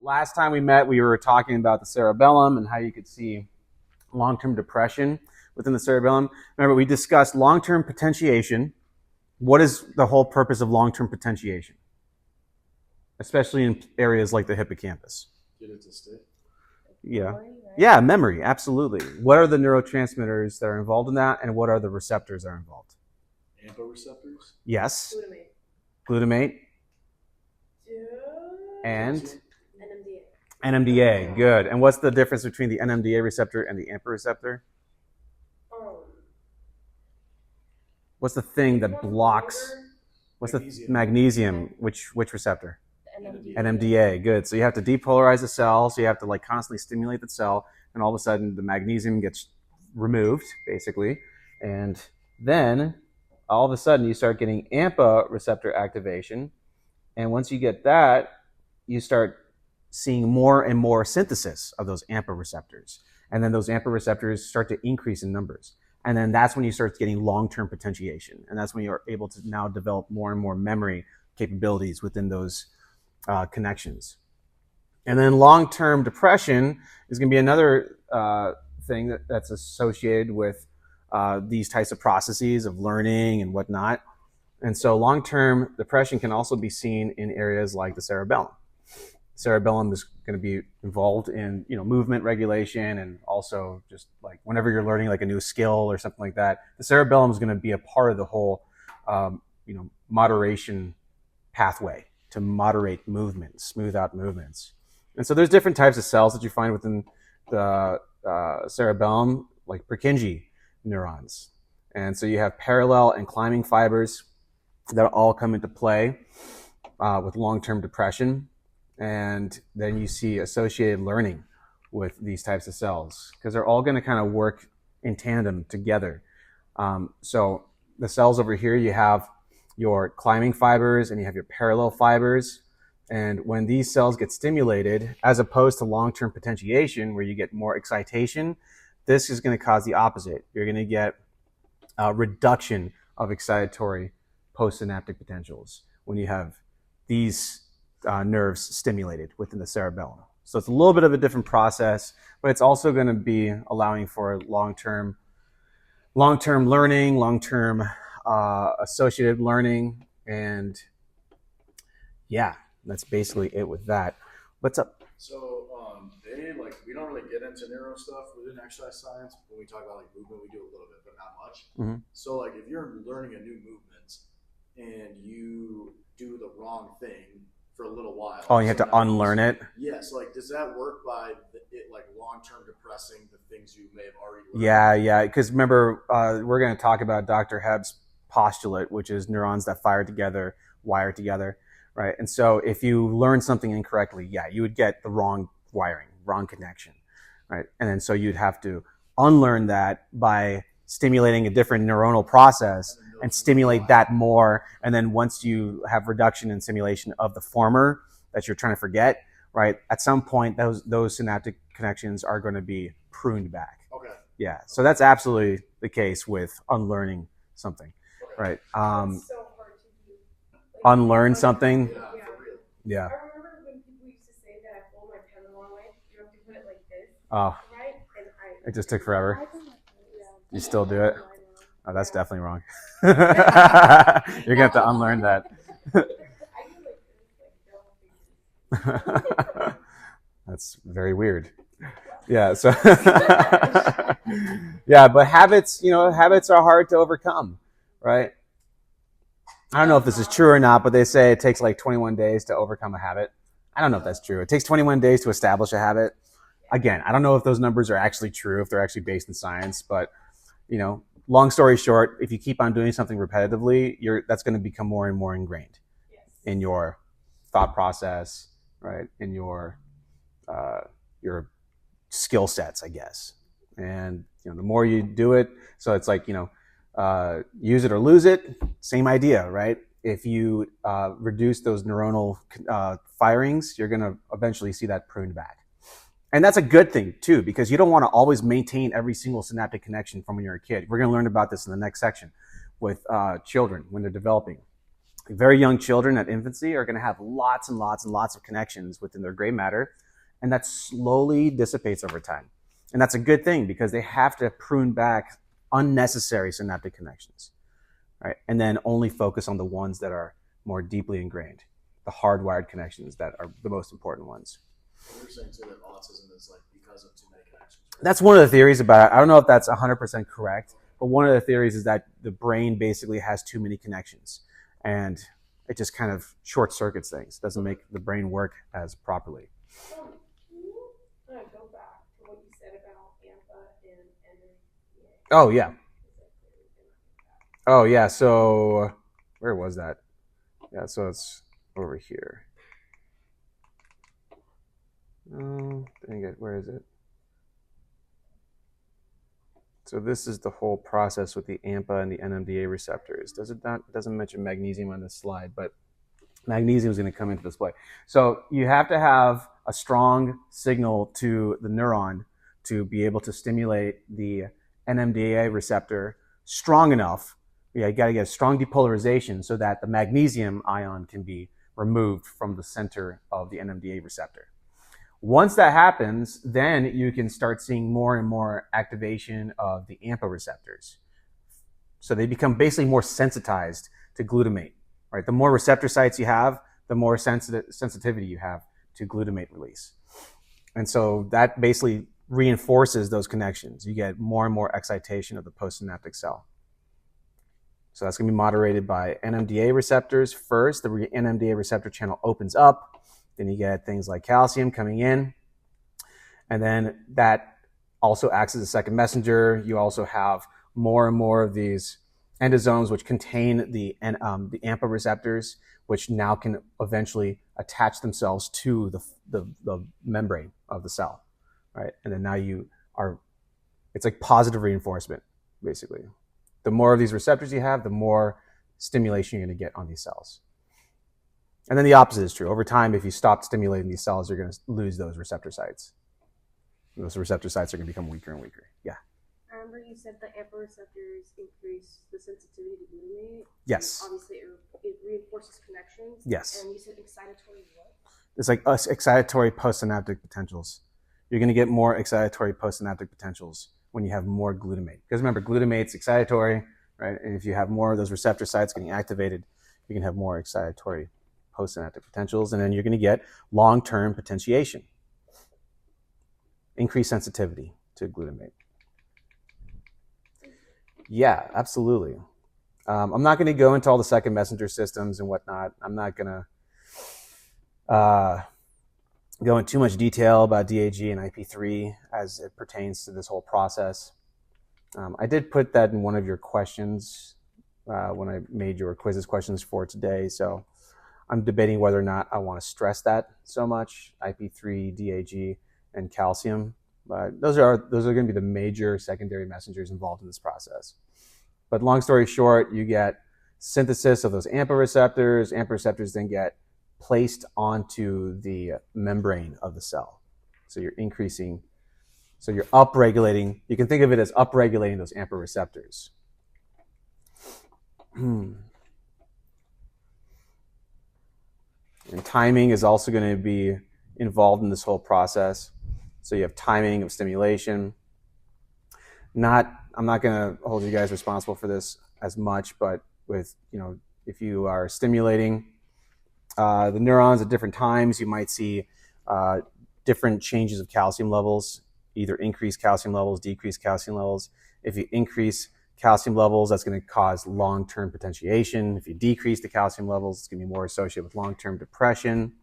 last time we met, we were talking about the cerebellum and how you could see long-term depression within the cerebellum. Remember, we discussed long-term potentiation. What is the whole purpose of long-term potentiation? Especially in areas like the hippocampus. Get it to stay. Yeah. Memory, right? Yeah, memory, absolutely. What are the neurotransmitters that are involved in that, and what are the receptors that are involved? AMPA receptors. Yes. Glutamate. Glutamate Yeah. and NMDA. NMDA. Good. And what's the difference between the NMDA receptor and the AMPA receptor? What's the thing that blocks? What's the magnesium? Which receptor? NMDA. NMDA. Good. So you have to depolarize the cell. So you have to like constantly stimulate the cell, and all of a sudden the magnesium gets removed, basically, and then all of a sudden you start getting AMPA receptor activation, and once you get that, you start seeing more and more synthesis of those AMPA receptors, and then those AMPA receptors start to increase in numbers. And then that's when you start getting long-term potentiation. And that's when you're able to now develop more and more memory capabilities within those connections. And then long-term depression is going to be another thing that's associated with these types of processes of learning and whatnot. And so long-term depression can also be seen in areas like the cerebellum. Cerebellum is going to be involved in, movement regulation, and also just like whenever you're learning like a new skill or something like that, the cerebellum is going to be a part of the whole, moderation pathway to moderate movements, smooth out movements. And so there's different types of cells that you find within the cerebellum, like Purkinje neurons. And so you have parallel and climbing fibers that all come into play with long-term depression. And then you see associated learning with these types of cells because they're all going to kind of work in tandem together. So the cells over here, you have your climbing fibers and you have your parallel fibers. And when these cells get stimulated, as opposed to long-term potentiation where you get more excitation, this is going to cause the opposite. You're going to get a reduction of excitatory postsynaptic potentials when you have these nerves stimulated within the cerebellum. So it's a little bit of a different process, but it's also going to be allowing for long-term learning, long-term associated learning, and yeah, that's basically it with that. What's up? So we don't really get into neuro stuff within exercise science. When we talk about like movement, we do a little bit, but not much. Mm-hmm. So like if you're learning a new movement and you do the wrong thing for a little while. Oh, you have to unlearn it? Yes. Like, does that work by it like long-term depressing the things you may have already learned? Yeah. Because remember, we're going to talk about Dr. Hebb's postulate, which is neurons that fire together, wire together, right? And so if you learn something incorrectly, you would get the wrong wiring, wrong connection, right? And then so you'd have to unlearn that by stimulating a different neuronal process and stimulate that more. And then once you have reduction in stimulation of the former that you're trying to forget, right, at some point those synaptic connections are going to be pruned back. Okay. Yeah. So that's absolutely the case with unlearning something, right? It's so hard to do. Unlearn something. Yeah, for real. Yeah. I remember when people used to say that I fold my pen the wrong way. You have to put it like this, Oh, right? And it just took forever. I don't know. You still do it? Oh, that's definitely wrong. You're going to have to unlearn that. I do like this, That's very weird. Yeah. So, yeah, but habits are hard to overcome, right? I don't know if this is true or not, but they say it takes like 21 days to overcome a habit. I don't know if that's true. It takes 21 days to establish a habit. Again, I don't know if those numbers are actually true, if they're actually based in science, but long story short, if you keep on doing something repetitively, that's going to become more and more ingrained in your thought process, right? In your skill sets, I guess. And the more you do it, so it's like use it or lose it. Same idea, right? If you reduce those neuronal firings, you're going to eventually see that pruned back. And that's a good thing too, because you don't want to always maintain every single synaptic connection from when you're a kid. We're going to learn about this in the next section with children when they're developing. Very young children at infancy are going to have lots and lots and lots of connections within their gray matter, and that slowly dissipates over time. And that's a good thing because they have to prune back unnecessary synaptic connections, right? And then only focus on the ones that are more deeply ingrained, the hardwired connections that are the most important ones. You're saying too that autism is like because of too many connections. Right? That's one of the theories about it. I don't know if that's 100% correct, but one of the theories is that the brain basically has too many connections, and it just kind of short circuits things, doesn't make the brain work as properly. Can you go back to what you said about AMPA and NMDA? Oh, yeah. Oh, yeah. So where was that? Yeah, so it's over here. Oh, dang it. Where is it? So this is the whole process with the AMPA and the NMDA receptors. It doesn't mention magnesium on this slide, but magnesium is going to come into display. So you have to have a strong signal to the neuron to be able to stimulate the NMDA receptor strong enough. You got to get a strong depolarization so that the magnesium ion can be removed from the center of the NMDA receptor. Once that happens, then you can start seeing more and more activation of the AMPA receptors. So they become basically more sensitized to glutamate, right? The more receptor sites you have, the more sensitivity you have to glutamate release. And so that basically reinforces those connections. You get more and more excitation of the postsynaptic cell. So that's going to be moderated by NMDA receptors first. The NMDA receptor channel opens up. Then you get things like calcium coming in. And then that also acts as a second messenger. You also have more and more of these endosomes which contain the AMPA receptors, which now can eventually attach themselves to the membrane of the cell, right? And then now it's like positive reinforcement, basically. The more of these receptors you have, the more stimulation you're going to get on these cells. And then the opposite is true. Over time, if you stop stimulating these cells, you're going to lose those receptor sites. Those receptor sites are going to become weaker and weaker. Yeah. I remember you said the AMPA receptors increase the sensitivity to glutamate. Yes. Obviously, it reinforces connections. Yes. And you said excitatory what? It's like excitatory postsynaptic potentials. You're going to get more excitatory postsynaptic potentials when you have more glutamate. Because remember, glutamate's excitatory, right? And if you have more of those receptor sites getting activated, you can have more excitatory postsynaptic potentials, and then you're going to get long-term potentiation, increased sensitivity to glutamate. Yeah, absolutely. I'm not going to go into all the second messenger systems and whatnot. I'm not going to go into too much detail about DAG and IP3 as it pertains to this whole process. I did put that in one of your questions when I made your quizzes questions for today, so I'm debating whether or not I want to stress that so much, IP3, DAG, and calcium. But those are going to be the major secondary messengers involved in this process. But long story short, you get synthesis of those AMPA receptors. AMPA receptors then get placed onto the membrane of the cell. So you're upregulating. You can think of it as upregulating those AMPA receptors. And timing is also going to be involved in this whole process. So you have timing of stimulation. I'm not going to hold you guys responsible for this as much, but if you are stimulating the neurons at different times, you might see different changes of calcium levels, either increased calcium levels, decreased calcium levels. If you increase calcium levels, that's going to cause long-term potentiation. If you decrease the calcium levels, it's going to be more associated with long-term depression.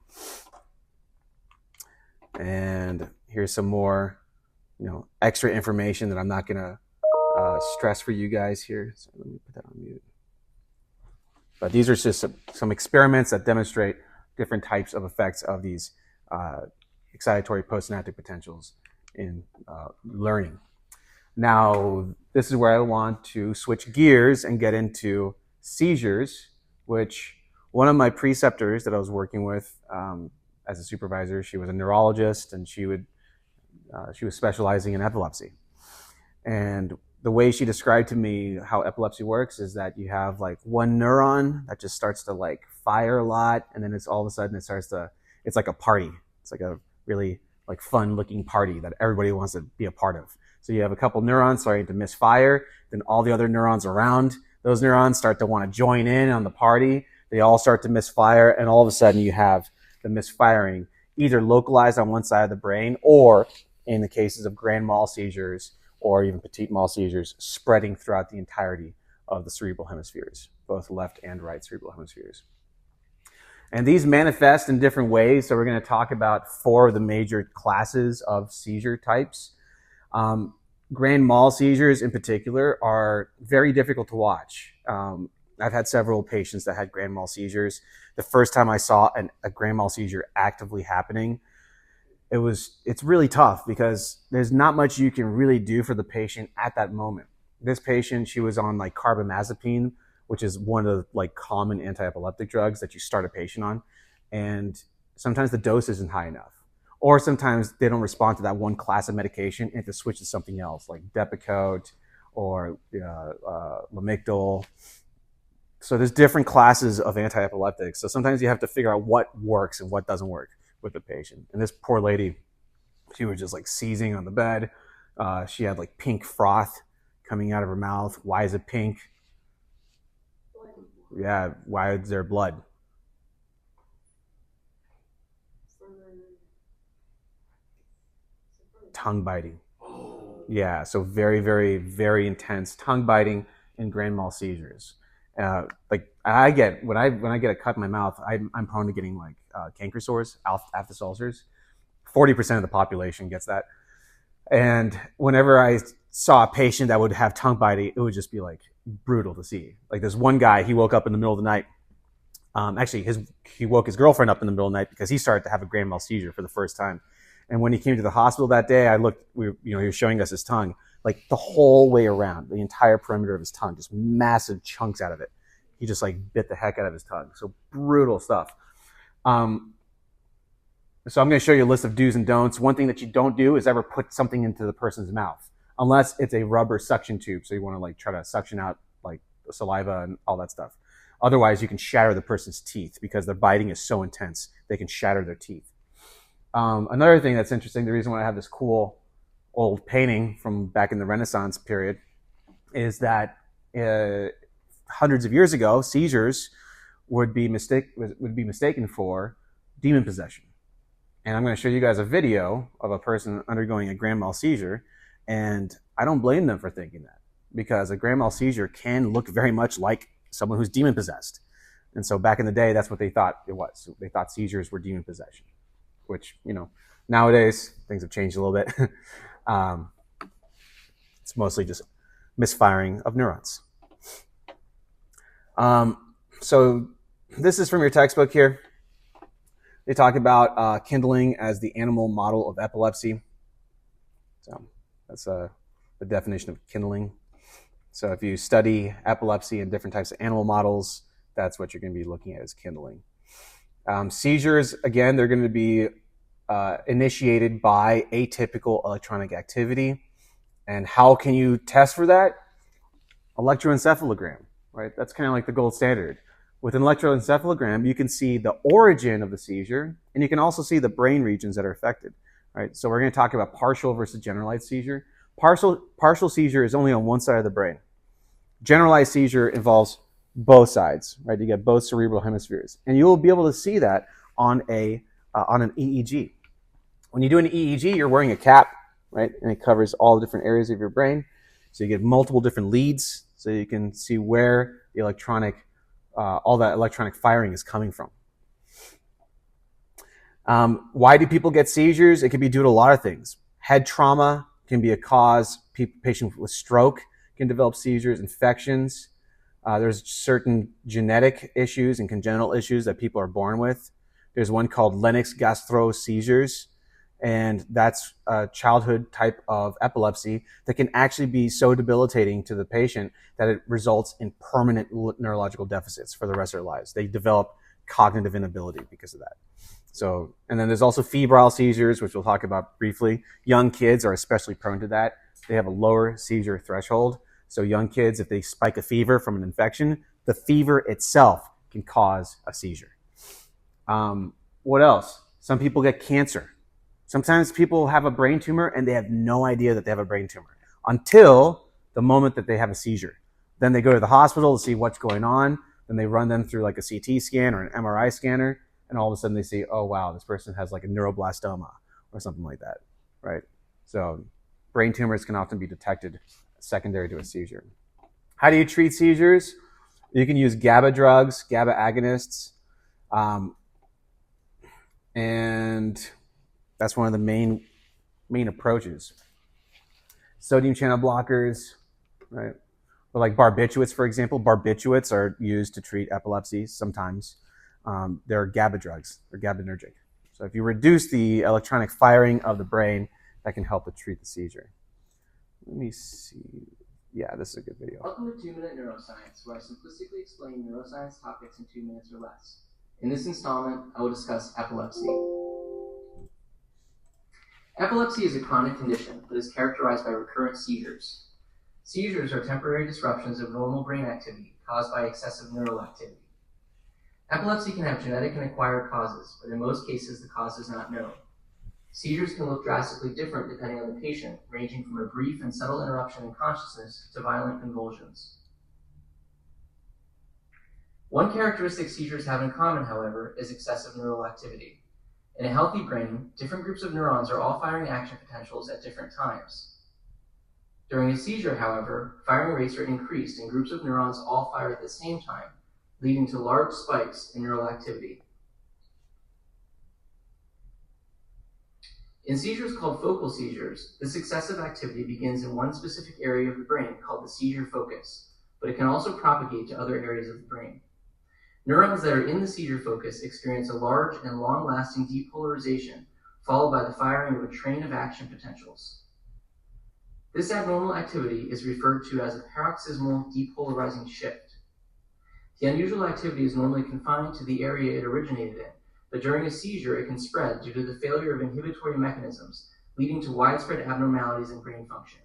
And here's some more, extra information that I'm not going to stress for you guys here. So let me put that on mute. But these are just some experiments that demonstrate different types of effects of these excitatory postsynaptic potentials in learning. Now, this is where I want to switch gears and get into seizures, which one of my preceptors that I was working with as a supervisor, she was a neurologist, and she was specializing in epilepsy. And the way she described to me how epilepsy works is that you have like one neuron that just starts to like fire a lot, and then it's all of a sudden it's like a party. It's like a really like fun looking party that everybody wants to be a part of. So you have a couple neurons starting to misfire, then all the other neurons around those neurons start to want to join in on the party. They all start to misfire, and all of a sudden you have the misfiring either localized on one side of the brain, or in the cases of grand mal seizures or even petit mal seizures, spreading throughout the entirety of the cerebral hemispheres, both left and right cerebral hemispheres. And these manifest in different ways. So we're going to talk about 4 of the major classes of seizure types. Grand mal seizures in particular are very difficult to watch. I've had several patients that had grand mal seizures. The first time I saw a grand mal seizure actively happening, it's really tough because there's not much you can really do for the patient at that moment. This patient, she was on like carbamazepine, which is one of the like common anti-epileptic drugs that you start a patient on. And sometimes the dose isn't high enough. Or sometimes they don't respond to that one class of medication and have to switch to something else like Depakote or Lamictal. So there's different classes of anti-epileptics. So sometimes you have to figure out what works and what doesn't work with the patient. And this poor lady, she was just like seizing on the bed. She had like pink froth coming out of her mouth. Why is it pink? Yeah, why is there blood? Tongue biting. Yeah, so very, very, very intense tongue biting in grand mal seizures. Like I get when I get a cut in my mouth, I'm prone to getting like canker sores, aphthous ulcers. 40% of the population gets that. And whenever I saw a patient that would have tongue biting, it would just be like brutal to see. Like this one guy, he woke up in the middle of the night. He woke his girlfriend up in the middle of the night because he started to have a grand mal seizure for the first time. And when he came to the hospital that day, he was showing us his tongue, like the whole way around, the entire perimeter of his tongue, just massive chunks out of it. He just like bit the heck out of his tongue. So brutal stuff. So I'm going to show you a list of do's and don'ts. One thing that you don't do is ever put something into the person's mouth, unless it's a rubber suction tube. So you want to like try to suction out like the saliva and all that stuff. Otherwise, you can shatter the person's teeth because their biting is so intense, they can shatter their teeth. Another thing that's interesting, the reason why I have this cool old painting from back in the Renaissance period is that hundreds of years ago, seizures would be mistaken for demon possession. And I'm going to show you guys a video of a person undergoing a grand mal seizure, and I don't blame them for thinking that, because a grand mal seizure can look very much like someone who's demon possessed. And so back in the day, that's what they thought it was. They thought seizures were demon possession, which, nowadays things have changed a little bit. It's mostly just misfiring of neurons. So this is from your textbook here. They talk about kindling as the animal model of epilepsy. So that's the definition of kindling. So if you study epilepsy in different types of animal models, that's what you're going to be looking at as kindling. Seizures, again, they're going to be initiated by atypical electronic activity. And how can you test for that? Electroencephalogram, right? That's kind of like the gold standard. With an electroencephalogram, you can see the origin of the seizure, and you can also see the brain regions that are affected, right? So we're going to talk about partial versus generalized seizure. Partial seizure is only on one side of the brain. Generalized seizure involves both sides, right? You get both cerebral hemispheres, and you will be able to see that on an EEG. When you do an EEG, you're wearing a cap, right? And it covers all the different areas of your brain. So you get multiple different leads, so you can see where the all that electronic firing is coming from. Why do people get seizures? It can be due to a lot of things. Head trauma can be a cause. Patients with stroke can develop seizures, infections. There's certain genetic issues and congenital issues that people are born with. There's one called Lennox-Gastaut seizures, and that's a childhood type of epilepsy that can actually be so debilitating to the patient that it results in permanent neurological deficits for the rest of their lives. They develop cognitive inability because of that. So, and then there's also febrile seizures, which we'll talk about briefly. Young kids are especially prone to that. they have a lower seizure threshold. So young kids, if they spike a fever from an infection, the fever itself can cause a seizure. What else? Some people get cancer. Sometimes people have a brain tumor and they have no idea that they have a brain tumor until the moment that they have a seizure. Then they go to the hospital to see what's going on. Then they run them through like a CT scan or an MRI scanner. And all of a sudden they see, oh, wow, this person has like a neuroblastoma or something like that, right? So brain tumors can often be detected secondary to a seizure. How do you treat seizures? You can use GABA drugs, GABA agonists, and that's one of the main approaches. Sodium channel blockers, right? But like barbiturates, for example, barbiturates are used to treat epilepsy sometimes. They're GABA drugs. They're GABAergic. So if you reduce the electronic firing of the brain, that can help to treat the seizure. Let me see. Yeah, this is a good video. Welcome to 2-Minute Neuroscience, where I simplistically explain neuroscience topics in 2 minutes or less. In this installment, I will discuss epilepsy. Epilepsy is a chronic condition that is characterized by recurrent seizures. Seizures are temporary disruptions of normal brain activity caused by excessive neural activity. Epilepsy can have genetic and acquired causes, but in most cases the cause is not known. Seizures can look drastically different depending on the patient, ranging from a brief and subtle interruption in consciousness to violent convulsions. One characteristic seizures have in common, however, is excessive neural activity. In a healthy brain, different groups of neurons are all firing action potentials at different times. During a seizure, however, firing rates are increased and groups of neurons all fire at the same time, leading to large spikes in neural activity. In seizures called focal seizures, this excessive activity begins in one specific area of the brain called the seizure focus, but it can also propagate to other areas of the brain. Neurons that are in the seizure focus experience a large and long-lasting depolarization, followed by the firing of a train of action potentials. This abnormal activity is referred to as a paroxysmal depolarizing shift. The unusual activity is normally confined to the area it originated in, but during a seizure it can spread due to the failure of inhibitory mechanisms, leading to widespread abnormalities in brain function.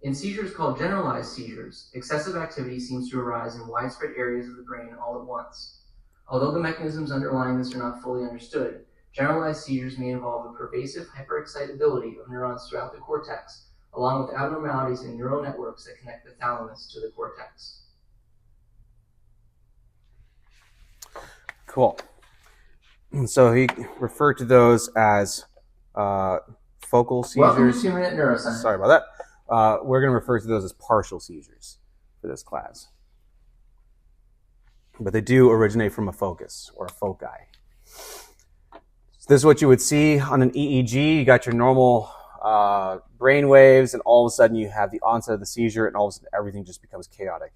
In seizures called generalized seizures, excessive activity seems to arise in widespread areas of the brain all at once. Although the mechanisms underlying this are not fully understood, generalized seizures may involve a pervasive hyperexcitability of neurons throughout the cortex, along with abnormalities in neural networks that connect the thalamus to the cortex. Cool. So he referred to those as focal seizures. Welcome to 2-Minute Neuroscience. Sorry about that. We're going to refer to those as partial seizures for this class. But they do originate from a focus or a foci. So this is what you would see on an EEG. You got your normal brain waves, and all of a sudden you have the onset of the seizure, and all of a sudden everything just becomes chaotic.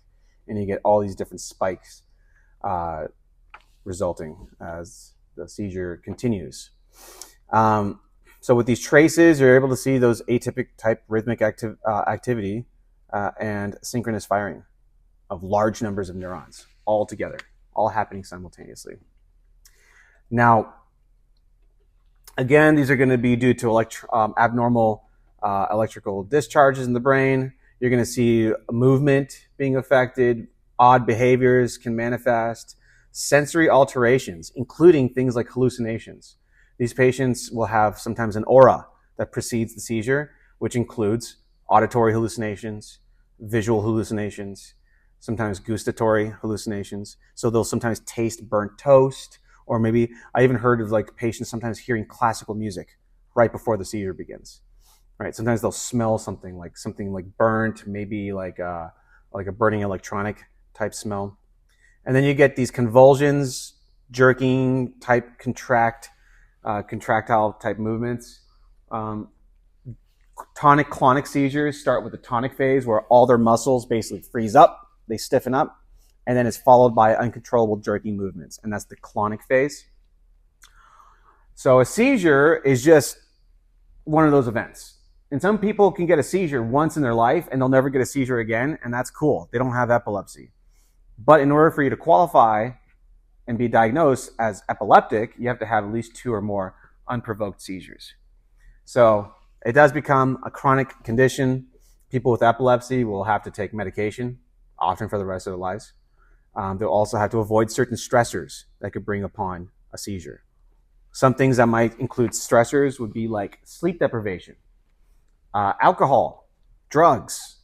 And you get all these different spikes resulting as the seizure continues. So with these traces, you're able to see those atypic type rhythmic activity and synchronous firing of large numbers of neurons all together, all happening simultaneously. Now, again, these are going to be due to abnormal electrical discharges in the brain. You're going to see movement being affected, odd behaviors can manifest, sensory alterations, including things like hallucinations. These patients will have sometimes an aura that precedes the seizure, which includes auditory hallucinations, visual hallucinations, sometimes gustatory hallucinations. So they'll sometimes taste burnt toast, or maybe I even heard of like patients sometimes hearing classical music right before the seizure begins. Right? Sometimes they'll smell something like burnt, maybe like a burning electronic type smell. And then you get these convulsions, jerking type contractile type movements. Tonic-clonic seizures start with the tonic phase where all their muscles basically freeze up, they stiffen up, and then it's followed by uncontrollable jerking movements, and that's the clonic phase. So a seizure is just one of those events. And some people can get a seizure once in their life and they'll never get a seizure again, and that's cool. They don't have epilepsy. But in order for you to qualify and be diagnosed as epileptic, you have to have at least 2 or more unprovoked seizures. So it does become a chronic condition. People with epilepsy will have to take medication, often for the rest of their lives. They'll also have to avoid certain stressors that could bring upon a seizure. Some things that might include stressors would be like sleep deprivation, alcohol, drugs,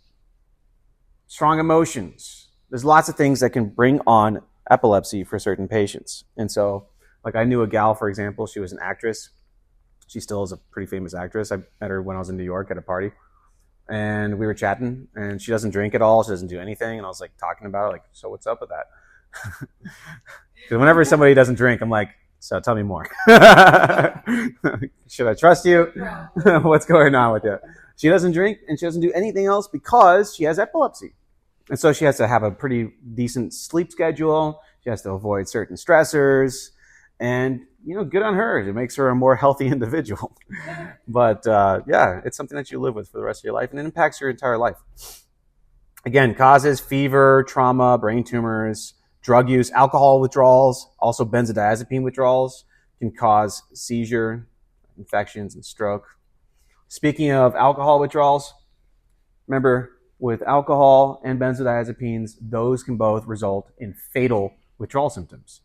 strong emotions. There's lots of things that can bring on epilepsy for certain patients. And so, like I knew a gal, for example, she was an actress. She still is a pretty famous actress. I met her when I was in New York at a party. And we were chatting, and she doesn't drink at all. She doesn't do anything. And I was like talking about it, like, so what's up with that? Because whenever somebody doesn't drink, I'm like, so tell me more. Should I trust you? What's going on with you? She doesn't drink, and she doesn't do anything else because she has epilepsy. And so she has to have a pretty decent sleep schedule. She has to avoid certain stressors. And, good on her. It makes her a more healthy individual. But, yeah, it's something that you live with for the rest of your life, and it impacts your entire life. Again, causes fever, trauma, brain tumors, drug use, alcohol withdrawals, also benzodiazepine withdrawals can cause seizure, infections, and stroke. Speaking of alcohol withdrawals, remember, with alcohol and benzodiazepines, those can both result in fatal withdrawal symptoms.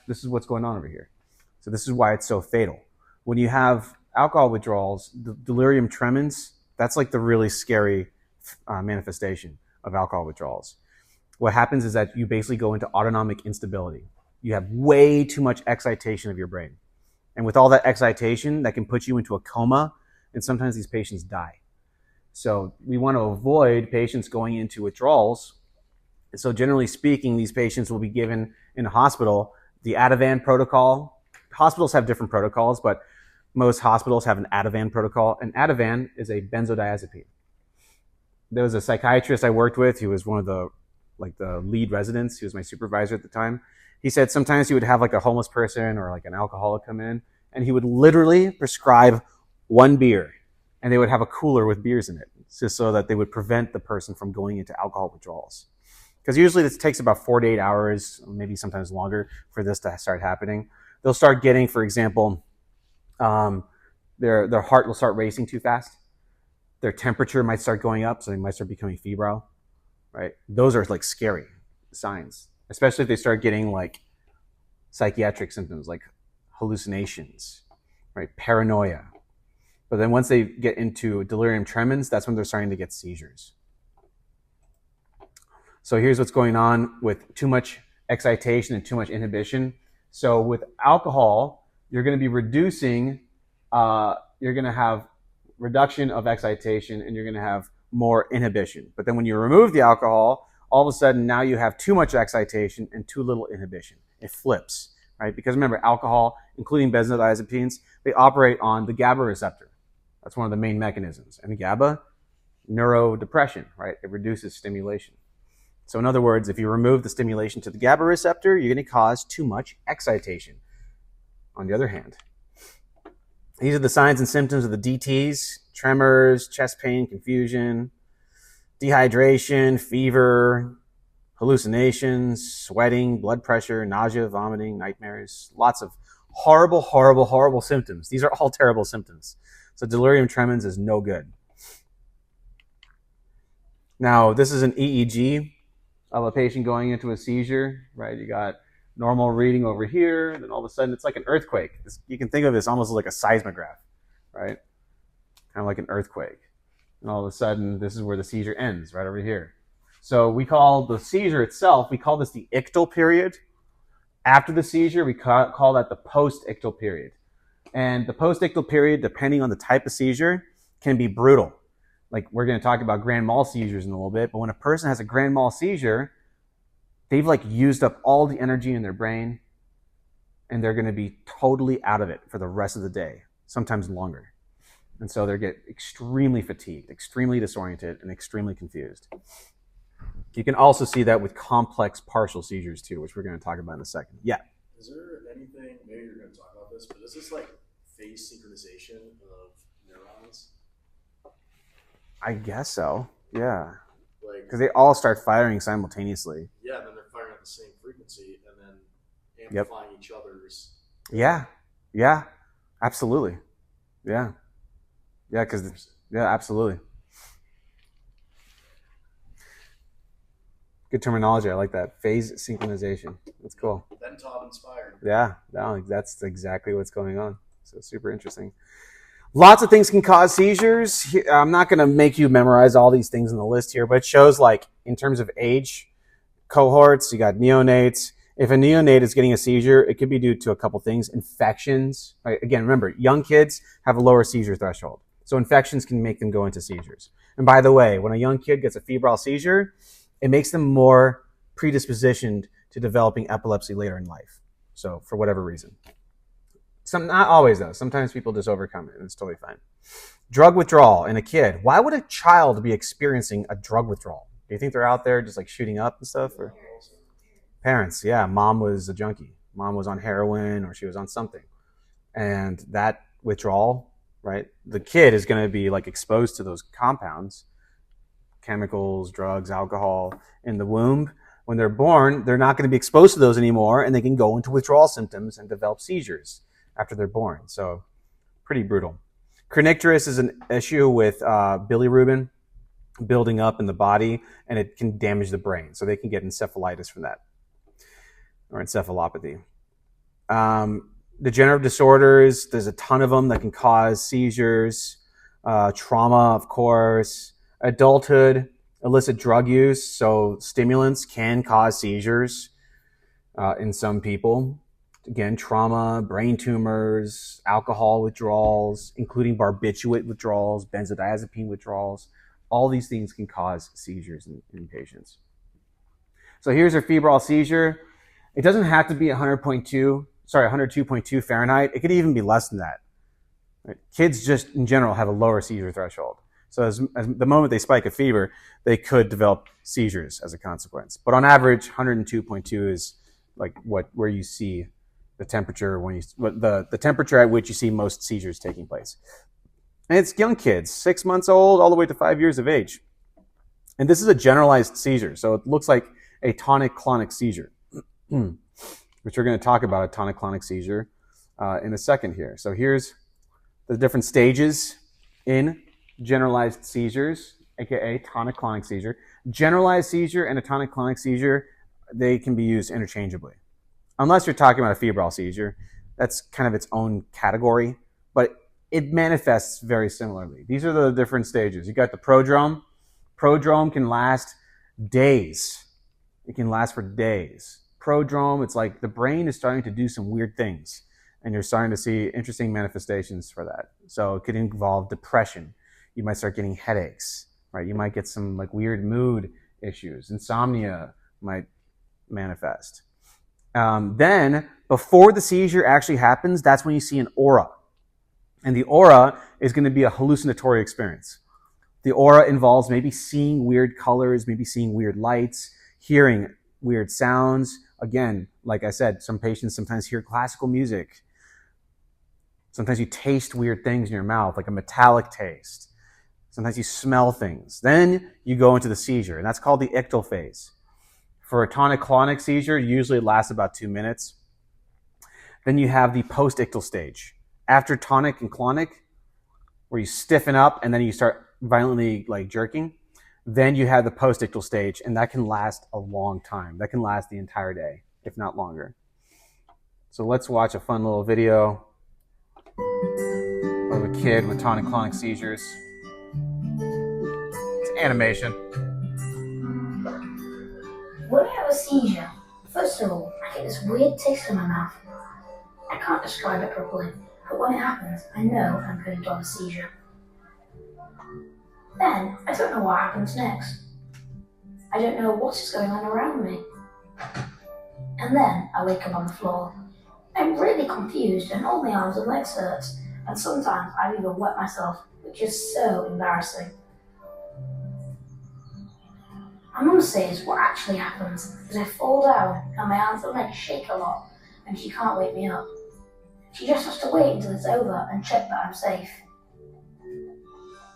This is what's going on over here. So this is why it's so fatal. When you have alcohol withdrawals, the delirium tremens, that's like the really scary manifestation of alcohol withdrawals. What happens is that you basically go into autonomic instability. You have way too much excitation of your brain. And with all that excitation, that can put you into a coma, and sometimes these patients die. So we want to avoid patients going into withdrawals. And so generally speaking, these patients will be given in a hospital the Ativan protocol. Hospitals have different protocols, but most hospitals have an Ativan protocol. And Ativan is a benzodiazepine. There was a psychiatrist I worked with who was one of the lead residents. He was my supervisor at the time. He said sometimes he would have like a homeless person or like an alcoholic come in, and he would literally prescribe one beer, and they would have a cooler with beers in it, just so that they would prevent the person from going into alcohol withdrawals. Because usually this takes about 4 to 8 hours, maybe sometimes longer, for this to start happening. They'll start getting, for example, their heart will start racing too fast. Their temperature might start going up, so they might start becoming febrile, right? Those are like scary signs, especially if they start getting like psychiatric symptoms like hallucinations, right? Paranoia. But then once they get into delirium tremens, that's when they're starting to get seizures. So here's what's going on with too much excitation and too much inhibition. So with alcohol, you're going to be reducing, you're going to have reduction of excitation, and you're going to have more inhibition. But then when you remove the alcohol, all of a sudden now you have too much excitation and too little inhibition. It flips, right? Because remember, alcohol, including benzodiazepines, they operate on the GABA receptor. That's one of the main mechanisms. And GABA, neurodepression, right? It reduces stimulation. So in other words, if you remove the stimulation to the GABA receptor, you're going to cause too much excitation. On the other hand, these are the signs and symptoms of the DTs: tremors, chest pain, confusion, dehydration, fever, hallucinations, sweating, blood pressure, nausea, vomiting, nightmares, lots of horrible, horrible, horrible symptoms. These are all terrible symptoms. So delirium tremens is no good. Now, this is an EEG of a patient going into a seizure, right? You got normal reading over here, and then all of a sudden it's like an earthquake. You can think of this almost like a seismograph, right? Kind of like an earthquake. And all of a sudden, this is where the seizure ends, right over here. So we call the seizure itself, we call this the ictal period. After the seizure, we call that the post-ictal period. And the post-ictal period, depending on the type of seizure, can be brutal. Like we're going to talk about grand mal seizures in a little bit, but when a person has a grand mal seizure, they've like used up all the energy in their brain, and they're going to be totally out of it for the rest of the day, sometimes longer. And so they get extremely fatigued, extremely disoriented, and extremely confused. You can also see that with complex partial seizures too, which we're going to talk about in a second. Yeah. Is there anything, maybe you're going to talk about this, but is this like phase synchronization of neurons? I guess so. Yeah. Like, Because they all start firing simultaneously. yeah, then they're firing at the same frequency and then amplifying each other's. Yeah. Yeah. Absolutely. Yeah. Yeah, because absolutely. Good terminology. I like that. Phase synchronization. That's cool. Then Todd inspired. Yeah, no, that's exactly what's going on. So super interesting. Lots of things can cause seizures. I'm not going to make you memorize all these things in the list here, but it shows like in terms of age cohorts, you got neonates. If a neonate is getting a seizure, it could be due to a couple things. Infections. Right? Again, remember, young kids have a lower seizure threshold. So infections can make them go into seizures. And by the way, when a young kid gets a febrile seizure, it makes them more predispositioned to developing epilepsy later in life. So for whatever reason. Not always though. Sometimes people just overcome it and it's totally fine. Drug withdrawal in a kid. Why would a child be experiencing a drug withdrawal? Do you think they're out there just like shooting up and stuff? Or parents, yeah. Mom was a junkie. Mom was on heroin or she was on something. And that withdrawal, right? The kid is going to be like exposed to those compounds, chemicals, drugs, alcohol in the womb. When they're born, they're not going to be exposed to those anymore and they can go into withdrawal symptoms and develop seizures after they're born. So pretty brutal. Kernicterus is an issue with bilirubin building up in the body, and it can damage the brain. So they can get encephalitis from that, or encephalopathy. Degenerative disorders, there's a ton of them that can cause seizures. Trauma, of course. Adulthood, illicit drug use, so stimulants can cause seizures in some people. Again, trauma, brain tumors, alcohol withdrawals, including barbiturate withdrawals, benzodiazepine withdrawals. All these things can cause seizures in patients. So here's a febrile seizure. It doesn't have to be 102.2 Fahrenheit. It could even be less than that. Right? Kids just in general have a lower seizure threshold. So as the moment they spike a fever, they could develop seizures as a consequence. But on average, 102.2 is like where you see the temperature the temperature at which you see most seizures taking place. And it's young kids, 6 months old all the way to 5 years of age. And this is a generalized seizure. So it looks like a tonic-clonic seizure, which we're going to talk about a tonic-clonic seizure in a second here. So here's the different stages in generalized seizures, aka tonic-clonic seizure. Generalized seizure and a tonic-clonic seizure, they can be used interchangeably. Unless you're talking about a febrile seizure, that's kind of its own category, but it manifests very similarly. These are the different stages. You got the prodrome. Prodrome can last days. It can last for days. Prodrome, it's like the brain is starting to do some weird things, and you're starting to see interesting manifestations for that. So it could involve depression. You might start getting headaches, right? You might get some like weird mood issues. Insomnia might manifest. Then, before the seizure actually happens, that's when you see an aura. And the aura is going to be a hallucinatory experience. The aura involves maybe seeing weird colors, maybe seeing weird lights, hearing weird sounds. Again, like I said, some patients sometimes hear classical music. Sometimes you taste weird things in your mouth, like a metallic taste. Sometimes you smell things. Then you go into the seizure, and that's called the ictal phase. For a tonic-clonic seizure, usually it lasts about 2 minutes. Then you have the post-ictal stage. After tonic and clonic, where you stiffen up and then you start violently like jerking, then you have the post-ictal stage, and that can last a long time. That can last the entire day, if not longer. So let's watch a fun little video of a kid with tonic-clonic seizures. It's animation. When I have a seizure, first of all, I get this weird taste in my mouth. I can't describe it properly, but when it happens, I know I'm going to have a seizure. Then, I don't know what happens next. I don't know what is going on around me. And then, I wake up on the floor. I'm really confused and all my arms and legs hurt, and sometimes I've even wet myself, which is so embarrassing. My mum says what actually happens is I fall down and my arms and legs shake a lot, and she can't wake me up. She just has to wait until it's over and check that I'm safe.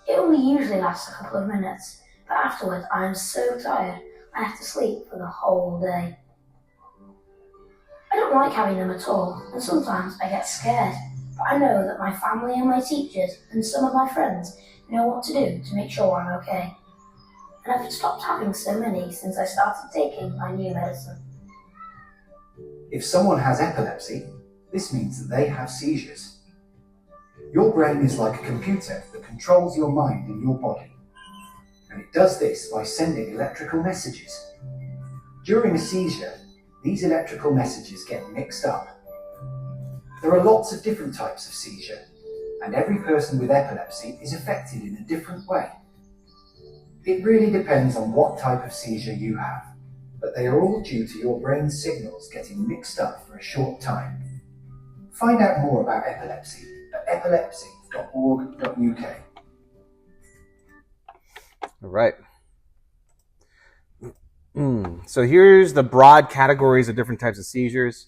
It only usually lasts a couple of minutes, but afterwards I am so tired I have to sleep for the whole day. I don't like having them at all, and sometimes I get scared, but I know that my family and my teachers and some of my friends know what to do to make sure I'm okay. And I've stopped having so many since I started taking my new medicine. If someone has epilepsy, this means that they have seizures. Your brain is like a computer that controls your mind and your body. And it does this by sending electrical messages. During a seizure, these electrical messages get mixed up. There are lots of different types of seizure, and every person with epilepsy is affected in a different way. It really depends on what type of seizure you have, but they are all due to your brain's signals getting mixed up for a short time. Find out more about epilepsy at epilepsy.org.uk. All right. So here's the broad categories of different types of seizures.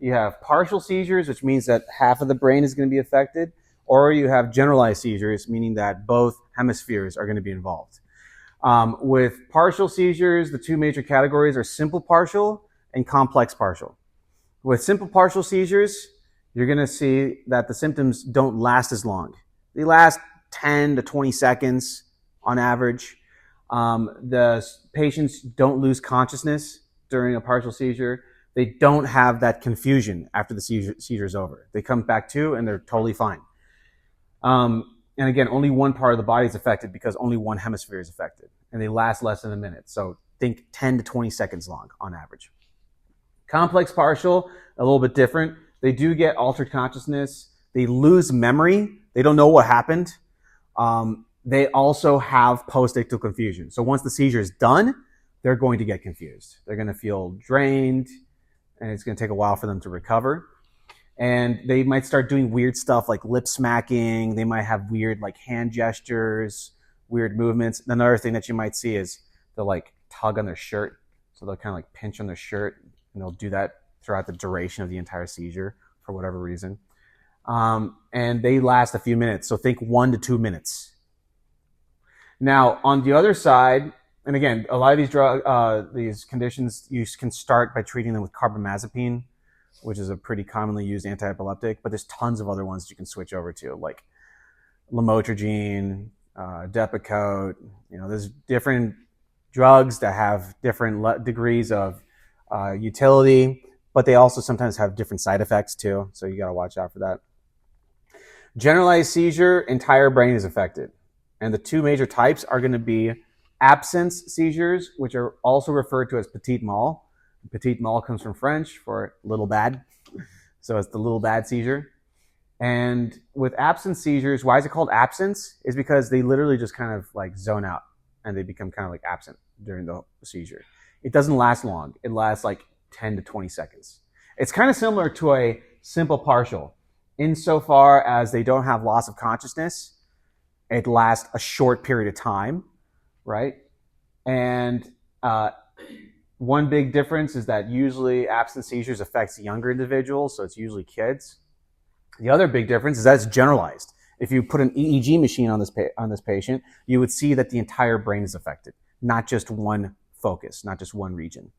You have partial seizures, which means that half of the brain is going to be affected, or you have generalized seizures, meaning that both hemispheres are going to be involved. With partial seizures, the two major categories are simple partial and complex partial. With simple partial seizures, you're going to see that the symptoms don't last as long. They last 10 to 20 seconds on average. The patients don't lose consciousness during a partial seizure. They don't have that confusion after the seizure is over. They come back to and they're totally fine. And again, only one part of the body is affected because only one hemisphere is affected. And they last less than a minute. So think 10 to 20 seconds long on average. Complex partial, a little bit different. They do get altered consciousness. They lose memory. They don't know what happened. They also have post-ictal confusion. So once the seizure is done, they're going to get confused. They're going to feel drained, and it's going to take a while for them to recover. And they might start doing weird stuff like lip smacking. They might have weird like hand gestures, weird movements. Another thing that you might see is they'll like tug on their shirt. So they'll kind of like pinch on their shirt, and they'll do that throughout the duration of the entire seizure for whatever reason. And they last a few minutes. So think 1 to 2 minutes. Now, on the other side, and again, a lot of these conditions, you can start by treating them with carbamazepine, which is a pretty commonly used anti-epileptic, but there's tons of other ones you can switch over to, like lamotrigine, Depakote. There's different drugs that have different degrees of utility, but they also sometimes have different side effects too, so you got to watch out for that. Generalized seizure, entire brain is affected. And the two major types are going to be absence seizures, which are also referred to as petit mal. Petit mal comes from French for little bad. So it's the little bad seizure. And with absence seizures, why is it called absence? Is because they literally just kind of like zone out and they become kind of like absent during the seizure. It doesn't last long. It lasts like 10 to 20 seconds. It's kind of similar to a simple partial insofar as they don't have loss of consciousness. It lasts a short period of time, right? And one big difference is that usually absence seizures affects younger individuals, so it's usually kids. The other big difference is that it's generalized. If you put an EEG machine on this patient, you would see that the entire brain is affected, not just one focus, not just one region.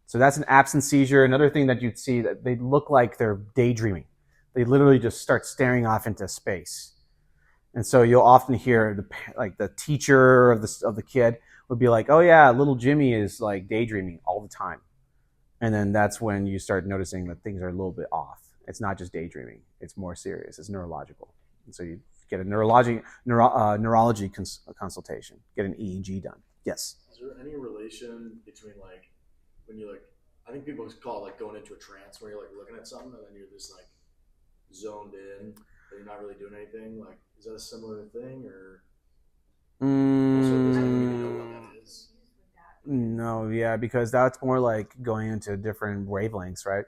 So that's an absence seizure. Another thing that you'd see, that they look like they're daydreaming. They literally just start staring off into space. And so you'll often hear the teacher of the kid would be like, "Oh yeah, little Jimmy is like daydreaming all the time." And then that's when you start noticing that things are a little bit off. It's not just daydreaming; it's more serious. It's neurological. And so you get a neurology consultation, get an EEG done. Yes. Is there any relation between like when you like? I think people call it like going into a trance where you're like looking at something and then you're just like zoned in, but you're not really doing anything. Like, is that a similar thing, or also does anyone even know what that is? No, yeah, because that's more like going into different wavelengths, right?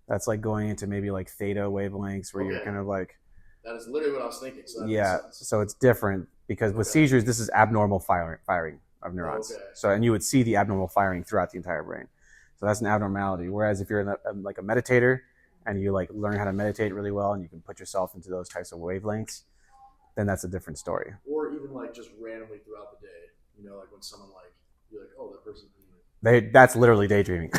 That's like going into maybe like theta wavelengths where you're kind of like. That is literally what I was thinking. So that yeah, makes sense. so it's different because with seizures, this is abnormal firing of neurons. Okay. So, and you would see the abnormal firing throughout the entire brain. So that's an abnormality. Whereas if you're like a meditator and you like learn how to meditate really well and you can put yourself into those types of wavelengths, then that's a different story. Or even like just randomly throughout the day, like when someone like you're like, oh, that person. That's literally daydreaming.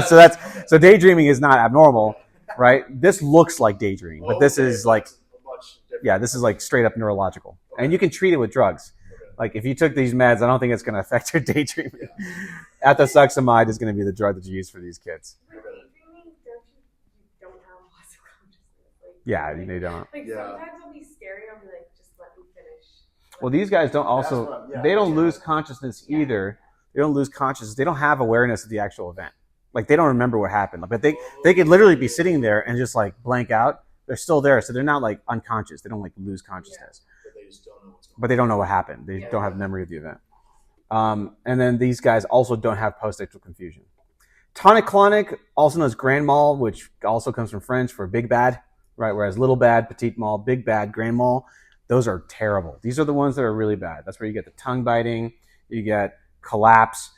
So daydreaming is not abnormal. right? This looks like daydreaming, but this is like, much different. yeah, this is like straight up neurological. And you can treat it with drugs. Okay. Like if you took these meds, I don't think it's going to affect your daydreaming. Ethosuximide is going to be the drug that you use for these kids. With daydreaming, you don't have lots of consciousness. Like, Yeah, they don't. Like Yeah. sometimes I'll be staring, I'll be like, just let me finish. Well, these guys don't That's also, what I'm- yeah, they don't yeah. lose consciousness Yeah. either. They don't lose consciousness. They don't have awareness of the actual event. Like they don't remember what happened. But they could literally be sitting there and just like blank out. They're still there. So they're not like unconscious. They don't like lose consciousness. But they just don't know what's going But they don't know what happened. They Yeah. don't have memory of the event. And then these guys also don't have post-ictal confusion. Tonic-clonic, also known as grand mal, which also comes from French for big bad, right? Whereas little bad, petite mal, big bad, grand mal, those are terrible. These are the ones that are really bad. That's where you get the tongue biting, you get collapse.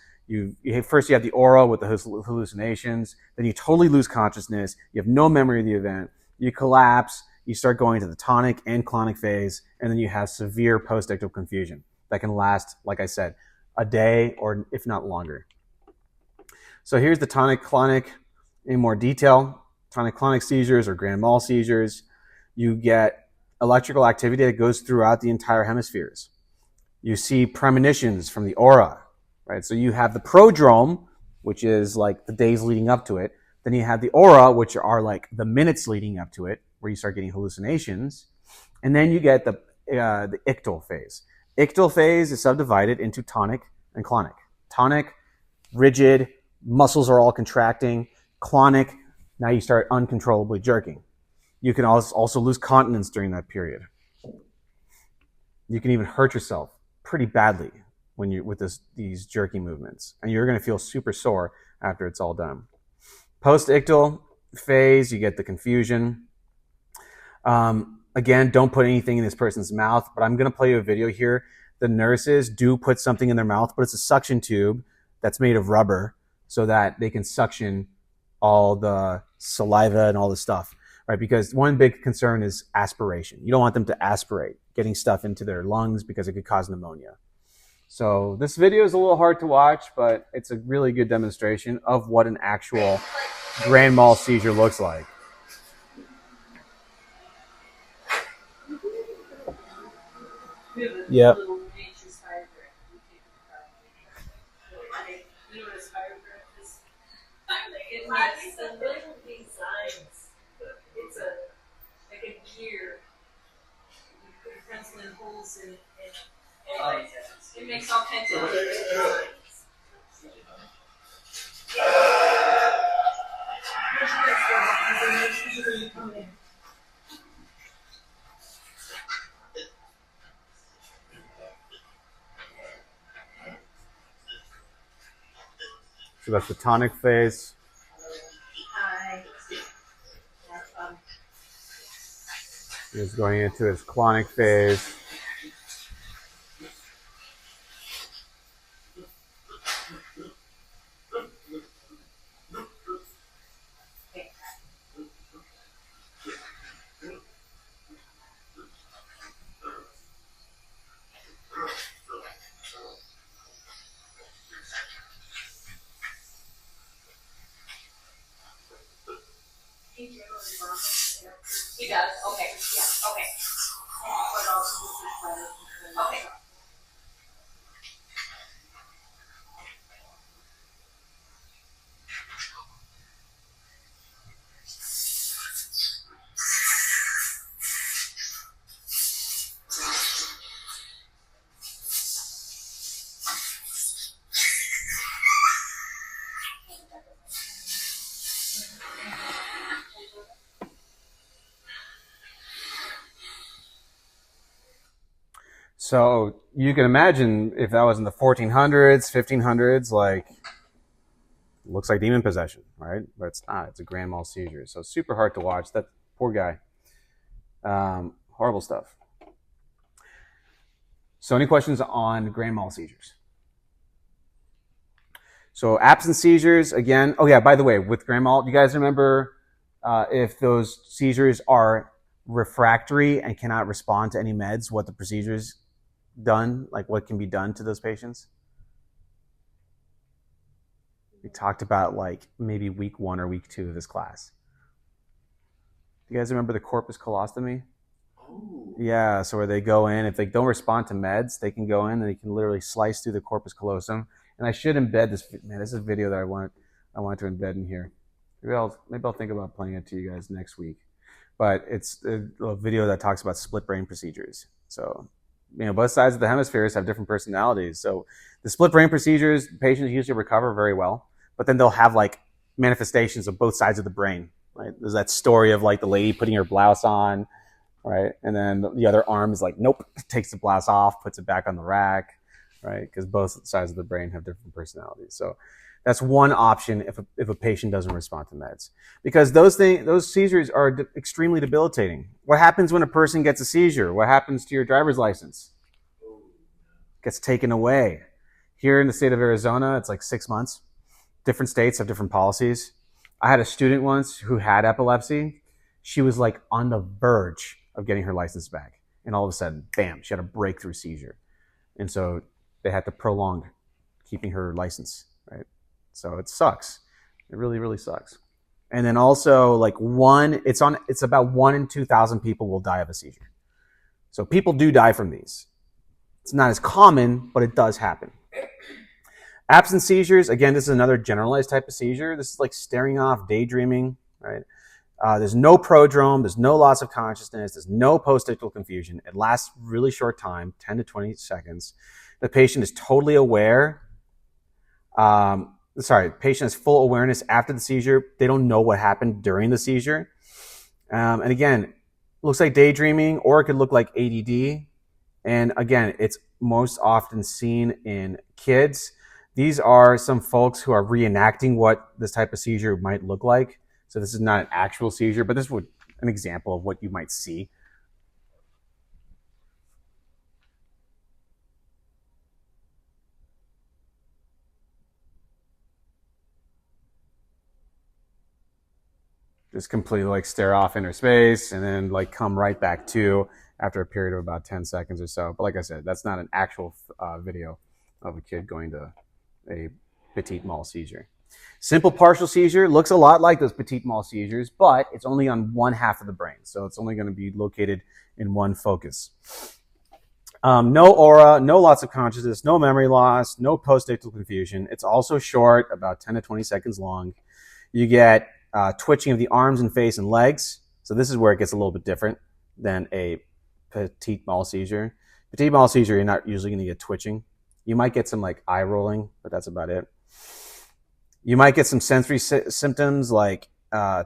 First you have the aura with the hallucinations, then you totally lose consciousness, you have no memory of the event, you collapse, you start going to the tonic and clonic phase, and then you have severe post-ictal confusion that can last, like I said, a day or if not longer. So here's the tonic-clonic in more detail. Tonic-clonic seizures or grand mal seizures. You get electrical activity that goes throughout the entire hemispheres. You see premonitions from the aura, right? So you have the prodrome, which is like the days leading up to it. Then you have the aura, which are like the minutes leading up to it, where you start getting hallucinations. And then you get the ictal phase. Ictal phase is subdivided into tonic and clonic. Tonic, rigid, muscles are all contracting. Clonic, now you start uncontrollably jerking. You can also lose continence during that period. You can even hurt yourself pretty badly when you're with these jerky movements, and you're going to feel super sore after it's all done. Post-ictal phase, you get the confusion. Again, don't put anything in this person's mouth, but I'm going to play you a video here. The nurses do put something in their mouth, but it's a suction tube that's made of rubber so that they can suction all the saliva and all the stuff, right? Because one big concern is aspiration. You don't want them to aspirate, getting stuff into their lungs because it could cause pneumonia. So this video is a little hard to watch, but it's a really good demonstration of what an actual grand mal seizure looks like. Yep. It's a little designs. It's like a gear. You put pencil in holes in it. It makes all kinds of designs. So that's the tonic phase. Hi. He's going into his clonic phase. He does. Okay. Yeah. Okay. Okay. So you can imagine if that was in the 1400s, 1500s, like, looks like demon possession, right? But it's not. It's a grand mal seizure. So it's super hard to watch. That poor guy. Horrible stuff. So any questions on grand mal seizures? So absent seizures, again. Oh yeah, by the way, with grand mal, do you guys remember if those seizures are refractory and cannot respond to any meds, what the procedure's done, like what can be done to those patients? We talked about like maybe week 1 or week 2 of this class. You guys remember the corpus callosum? Oh. Yeah, so where they go in, if they don't respond to meds, they can go in and they can literally slice through the corpus callosum. And I should embed this. Man, this is a video that I want to embed in here. Maybe I'll think about playing it to you guys next week. But it's a video that talks about split brain procedures. So, both sides of the hemispheres have different personalities. So the split brain procedures, patients usually recover very well, but then they'll have like manifestations of both sides of the brain. Right? There's that story of like the lady putting her blouse on, right? And then the other arm is like, nope, takes the blouse off, puts it back on the rack, right? Because both sides of the brain have different personalities. So that's one option if a patient doesn't respond to meds, because those seizures are extremely debilitating. What happens when a person gets a seizure? What happens to your driver's license? Gets taken away. Here in the state of Arizona, it's like 6 months. Different states have different policies. I had a student once who had epilepsy. She was like on the verge of getting her license back. And all of a sudden, bam, she had a breakthrough seizure. And so they had to prolong keeping her license, right? So it sucks. It really, really sucks. And then also like it's about 1 in 2,000 people will die of a seizure. So people do die from these. It's not as common, but it does happen. Absent seizures, again, this is another generalized type of seizure. This is like staring off, daydreaming, right? There's no prodrome, there's no loss of consciousness, there's no post-ictal confusion. It lasts really short time, 10 to 20 seconds. The patient is totally aware. Patient has full awareness after the seizure. They don't know what happened during the seizure. And again, looks like daydreaming, or it could look like ADD. And again, it's most often seen in kids. These are some folks who are reenacting what this type of seizure might look like. So this is not an actual seizure, but this would an example of what you might see. Just completely like stare off inner space and then like come right back to after a period of about 10 seconds or so. But like I said, that's not an actual video of a kid going to a petit mal seizure. Simple partial seizure looks a lot like those petit mal seizures, but it's only on one half of the brain. So it's only going to be located in one focus. No aura, no loss of consciousness, no memory loss, no post-ictal confusion. It's also short, about 10 to 20 seconds long. You get twitching of the arms and face and legs. So this is where it gets a little bit different than a petit mal seizure. Petit mal seizure, you're not usually going to get twitching. You might get some like eye rolling, but that's about it. You might get some sensory symptoms like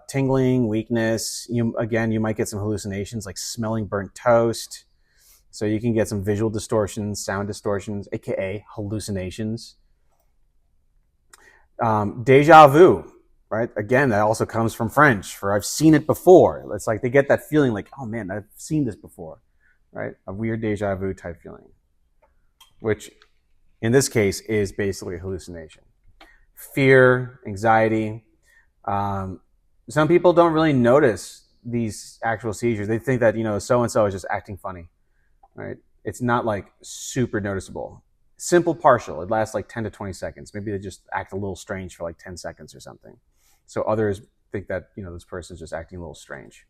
tingling, weakness. You might get some hallucinations like smelling burnt toast. So you can get some visual distortions, sound distortions, aka hallucinations. Deja vu, right? Again, that also comes from French for I've seen it before. It's like they get that feeling like, oh man, I've seen this before, right? A weird deja vu type feeling, which in this case is basically a hallucination. Fear, anxiety. Some people don't really notice these actual seizures. They think that, so-and-so is just acting funny, right? It's not like super noticeable. Simple partial, it lasts like 10 to 20 seconds. Maybe they just act a little strange for like 10 seconds or something. So others think that, this person's just acting a little strange.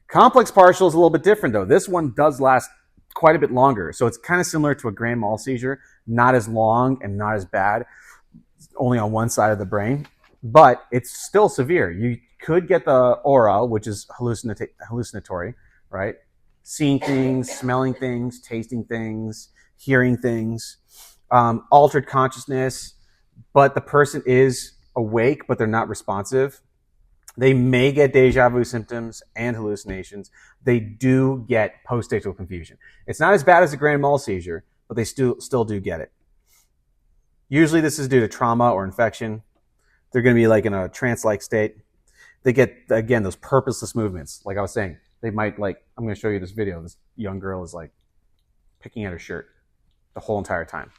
Complex partial is a little bit different though. This one does last quite a bit longer. So it's kind of similar to a grand mal seizure, not as long and not as bad, only on one side of the brain, but it's still severe. You could get the aura, which is hallucinatory, right? Seeing things, smelling things, tasting things, hearing things, altered consciousness, but the person is awake, but they're not responsive. They may get deja vu symptoms and hallucinations. They do get post-ictal confusion. It's not as bad as a grand mal seizure, but they still do get it. Usually this is due to trauma or infection. They're going to be like in a trance-like state. They get, again, those purposeless movements. Like I was saying, they might I'm going to show you this video. This young girl is like picking at her shirt the whole entire time.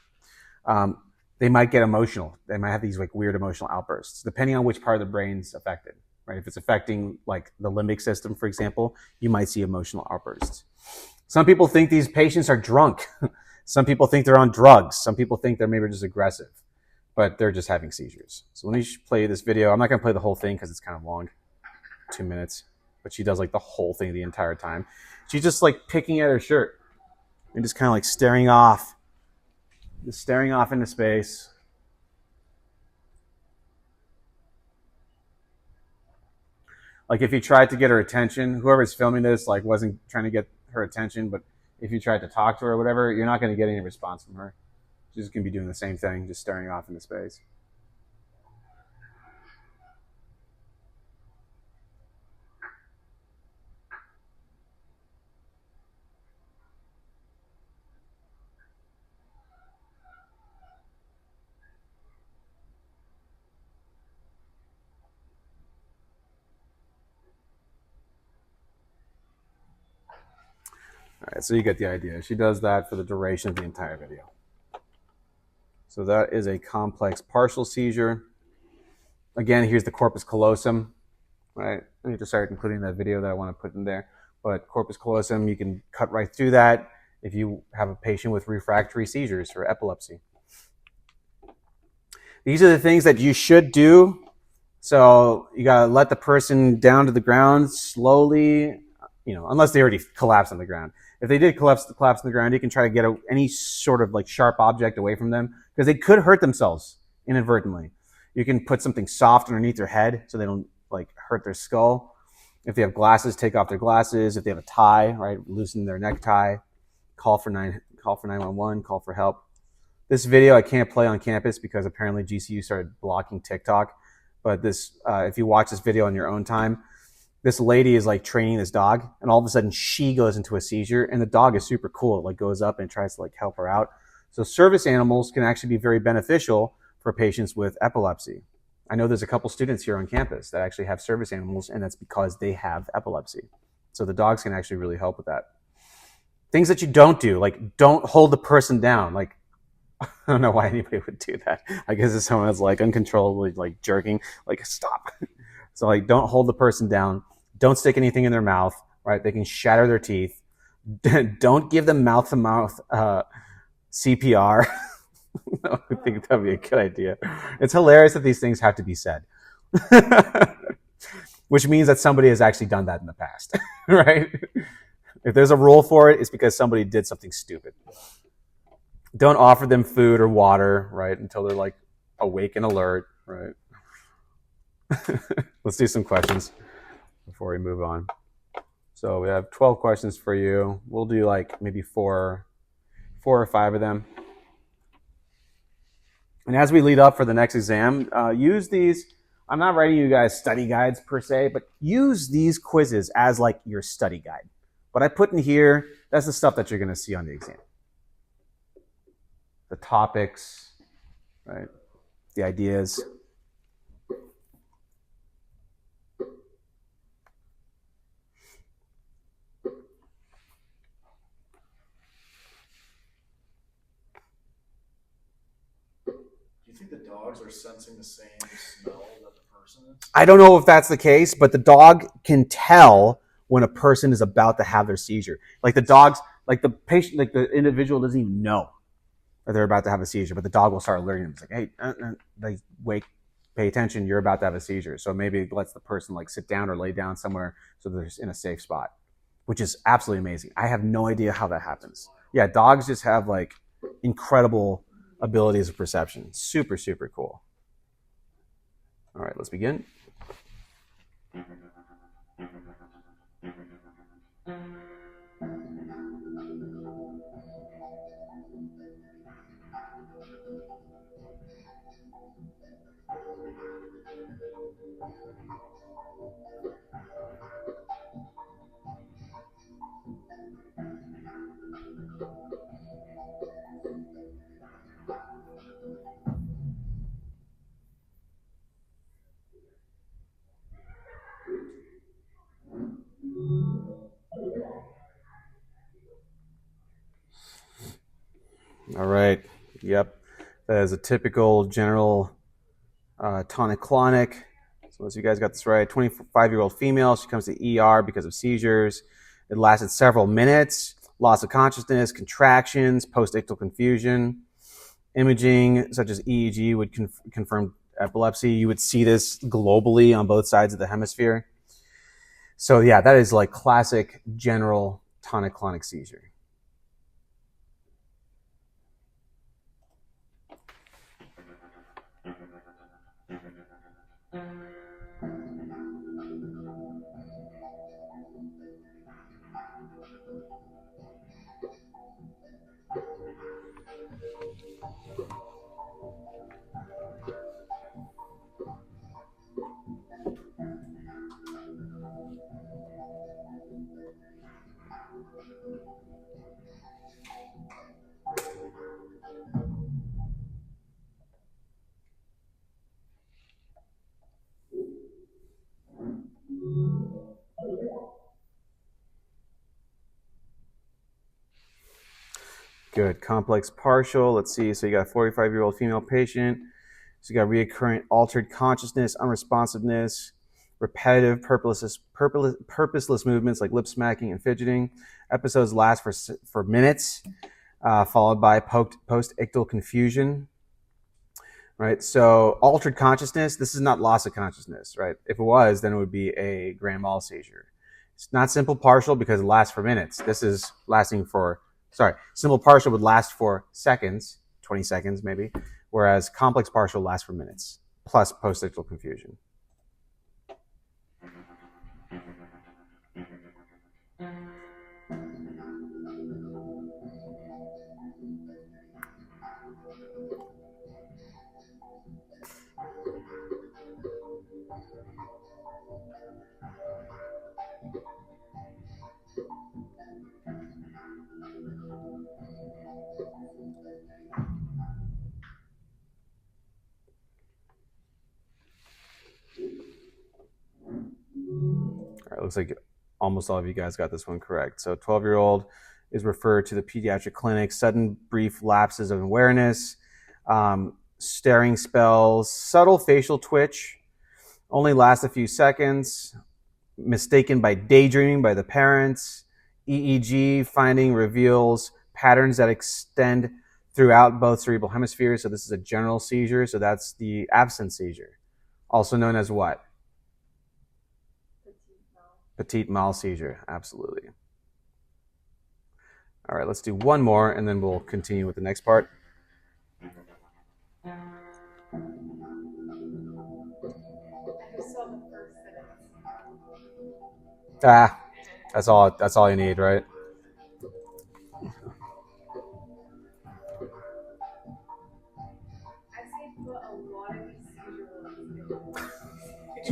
They might get emotional. They might have these like weird emotional outbursts, depending on which part of the brain's affected, right? If it's affecting like the limbic system, for example, you might see emotional outbursts. Some people think these patients are drunk. Some people think they're on drugs. Some people think they're maybe just aggressive, but they're just having seizures. So let me play this video. I'm not going to play the whole thing because it's kind of long, 2 minutes. but she does like the whole thing the entire time. She's just like picking at her shirt and just kind of like staring off into space. Like if you tried to get her attention, whoever's filming this like wasn't trying to get her attention, but if you tried to talk to her or whatever, you're not going to get any response from her. She's going to be doing the same thing, just staring off into space. All right, so you get the idea. She does that for the duration of the entire video. So that is a complex partial seizure. Again, here's the corpus callosum, right? I need to start including that video that I want to put in there. But corpus callosum, you can cut right through that if you have a patient with refractory seizures or epilepsy. These are the things that you should do. So you got to let the person down to the ground slowly, unless they already collapsed on the ground. If they did collapse on the ground, you can try to get any sort of like sharp object away from them because they could hurt themselves inadvertently. You can put something soft underneath their head so they don't like hurt their skull. If they have glasses, take off their glasses. If they have a tie, right, loosen their necktie. Call for 911. Call for help. This video I can't play on campus because apparently GCU started blocking TikTok. But this, if you watch this video on your own time, this lady is like training this dog, and all of a sudden she goes into a seizure, and the dog is super cool. It like goes up and tries to like help her out. So service animals can actually be very beneficial for patients with epilepsy. I know there's a couple students here on campus that actually have service animals, and that's because they have epilepsy. So the dogs can actually really help with that. Things that you don't do, like don't hold the person down. Like, I don't know why anybody would do that. I guess if someone is like uncontrollably like jerking, like stop. So like don't hold the person down. Don't stick anything in their mouth, right? They can shatter their teeth. Don't give them mouth-to-mouth CPR. I think that would be a good idea. It's hilarious that these things have to be said. Which means that somebody has actually done that in the past, right? If there's a rule for it, it's because somebody did something stupid. Don't offer them food or water, right, until they're like awake and alert, right? Let's do some questions before we move on. So we have 12 questions for you. We'll do like maybe four or five of them. And as we lead up for the next exam, use these. I'm not writing you guys study guides per se, but use these quizzes as like your study guide. What I put in here, that's the stuff that you're going to see on the exam. The topics, right? The ideas. Do you think the dogs are sensing the same smell that the person is? I don't know if that's the case, but the dog can tell when a person is about to have their seizure. Like the dogs, like the patient, like the individual doesn't even know that they're about to have a seizure, but the dog will start alerting them. It's like, hey, they wake, pay attention, you're about to have a seizure. So maybe it lets the person like sit down or lay down somewhere so they're in a safe spot, which is absolutely amazing. I have no idea how that happens. Yeah, dogs just have like incredible abilities of perception. Super, super cool. All right, let's begin. All right. Yep. That is a typical general tonic-clonic. So as you guys got this right, 25-year-old female. She comes to ER because of seizures. It lasted several minutes. Loss of consciousness, contractions, post-ictal confusion. Imaging such as EEG would confirm epilepsy. You would see this globally on both sides of the hemisphere. So yeah, that is like classic general tonic-clonic seizure. Good. Complex partial. Let's see. So you got a 45-year-old female patient. So you got reoccurrent altered consciousness, unresponsiveness, repetitive purposeless movements like lip smacking and fidgeting. Episodes last for minutes, followed by post-ictal confusion. Right. So altered consciousness. This is not loss of consciousness. Right. If it was, then it would be a grand mal seizure. It's not simple partial because it lasts for minutes. This is lasting for. Simple partial would last for seconds, 20 seconds maybe, whereas complex partial lasts for minutes, plus post-ictal confusion. All right, looks like almost all of you guys got this one correct. So 12-year-old is referred to the pediatric clinic. Sudden brief lapses of awareness, staring spells, subtle facial twitch, only lasts a few seconds, mistaken by daydreaming by the parents. EEG finding reveals patterns that extend throughout both cerebral hemispheres. So this is a general seizure. So that's the absence seizure, also known as what? Petite mal seizure, absolutely. All right, let's do one more, and then we'll continue with the next part. I just saw the first sentence. That's all you need, right? I see put a lot of these seizure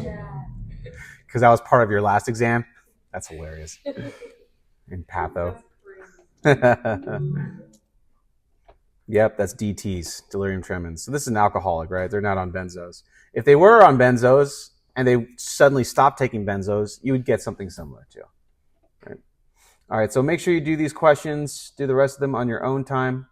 Yeah. Because that was part of your last exam. That's hilarious. In patho. Yep, that's DTs, delirium tremens. So this is an alcoholic, right? They're not on benzos. If they were on benzos and they suddenly stopped taking benzos, you would get something similar too. Right? All right, so make sure you do these questions, do the rest of them on your own time.